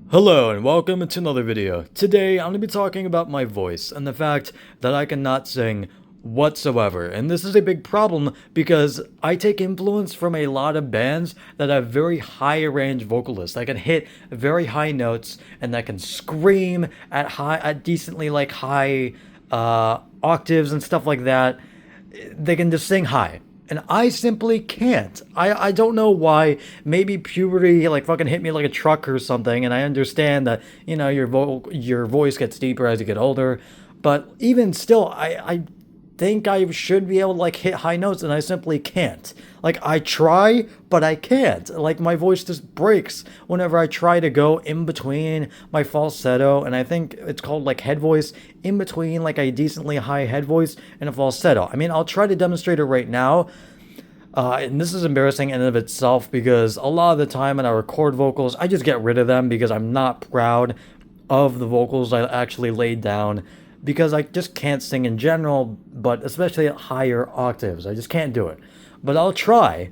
Hello and welcome to another video. Today I'm going to be talking about my voice and the fact that I cannot sing whatsoever. And this is a big problem because I take influence from a lot of bands that have very high range vocalists that can hit very high notes and that can scream at decently like high octaves and stuff like that. They can just sing high. And I simply can't. I don't know why. Maybe puberty like fucking hit me like a truck or something. And I understand that your voice gets deeper as you get older. But even still, I think I should be able to like hit high notes, and I simply can't. Like I try, but I can't. Like my voice just breaks whenever I try to go in between my falsetto, and I think it's called like head voice, in between like a decently high head voice and a falsetto. I mean, I'll try to demonstrate it right now. And this is embarrassing in and of itself because a lot of the time when I record vocals, I just get rid of them because I'm not proud of the vocals I actually laid down, because I just can't sing in general, but especially at higher octaves. I just can't do it. But I'll try.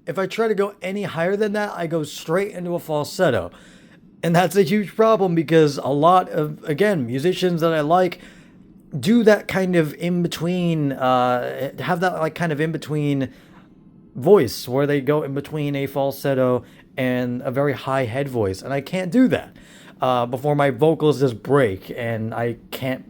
If I try to go any higher than that, I go straight into a falsetto. And that's a huge problem because a lot of, again, musicians that I like do that kind of in between, have that like kind of in between voice where they go in between a falsetto and a very high head voice, and I can't do that before my vocals just break, and I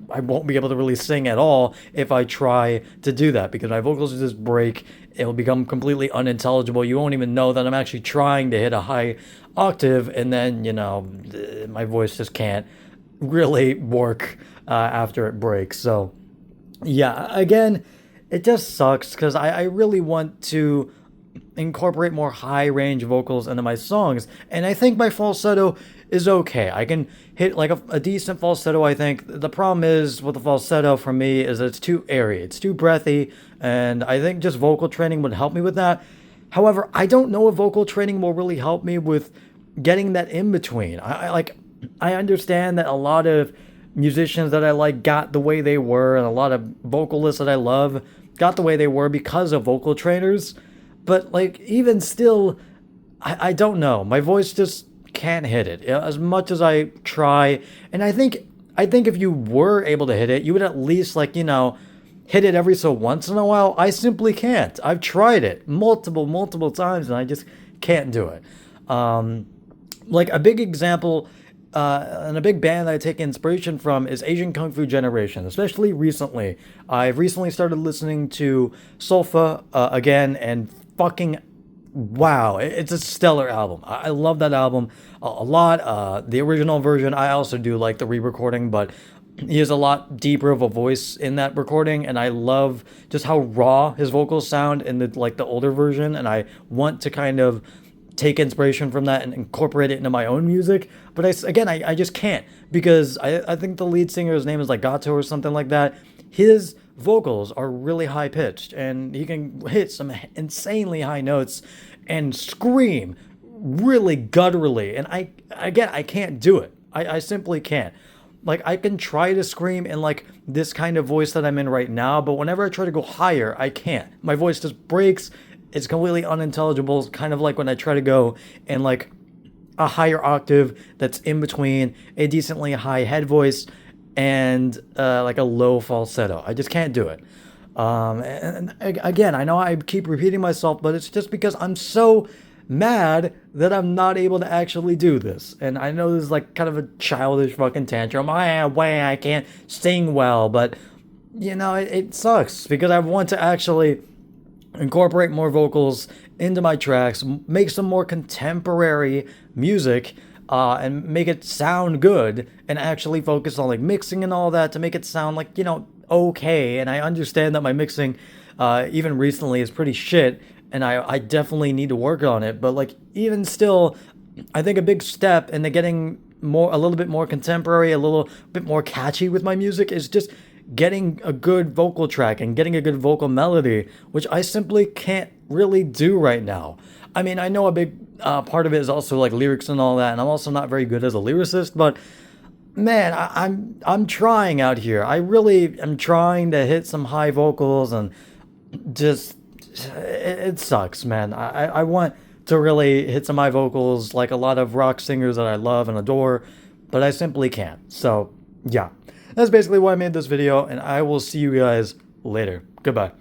won't be able to really sing at all if I try to do that because my vocals just break. It'll become completely unintelligible. You won't even know that I'm actually trying to hit a high octave, and then my voice just can't really work after it breaks. So yeah, again, it just sucks because I really want to incorporate more high range vocals into my songs, and I think my falsetto is okay. I can hit like a decent falsetto. I think the problem is with the falsetto for me is that it's too airy, it's too breathy, and I think just vocal training would help me with that. However, I don't know if vocal training will really help me with getting that in between. I understand that a lot of musicians that I like got the way they were, and a lot of vocalists that I love got the way they were because of vocal trainers. But like even still, I don't know. My voice just can't hit it as much as I try. And I think if you were able to hit it, you would at least hit it every so once in a while. I simply can't. I've tried it multiple times, and I just can't do it. Like a big example, and a big band that I take inspiration from is Asian Kung Fu Generation, especially recently. I've recently started listening to Solfa again, and fucking wow, it's a stellar album. I love that album a lot. The original version, I also do like the re-recording, but he has a lot deeper of a voice in that recording, and I love just how raw his vocals sound in the older version, and I want to kind of take inspiration from that and incorporate it into my own music. But I just can't because I think the lead singer's name is like Gato or something like that. His vocals are really high pitched, and he can hit some insanely high notes and scream really gutturally. And I can't do it. I simply can't. Like I can try to scream in like this kind of voice that I'm in right now, but whenever I try to go higher, I can't. My voice just breaks. It's completely unintelligible. It's kind of like when I try to go in like a higher octave that's in between a decently high head voice and like a low falsetto. I just can't do it. And again, I know I keep repeating myself, but it's just because I'm so mad that I'm not able to actually do this. And I know this is like kind of a childish fucking tantrum. I can't sing well, but it sucks because I want to actually incorporate more vocals into my tracks, make some more contemporary music, and make it sound good, and actually focus on like mixing and all that to make it sound like okay. And I understand that my mixing even recently is pretty shit, and I definitely need to work on it, but like even still, I think a big step into getting a little bit more contemporary, a little bit more catchy with my music is just getting a good vocal track and getting a good vocal melody, which I simply can't really do right now. I mean, I know a big part of it is also like lyrics and all that, and I'm also not very good as a lyricist, but man, I'm trying out here. I really am trying to hit some high vocals, and just it sucks, man. I want to really hit some high vocals like a lot of rock singers that I love and adore, but I simply can't. So yeah, that's basically why I made this video, and I will see you guys later. Goodbye.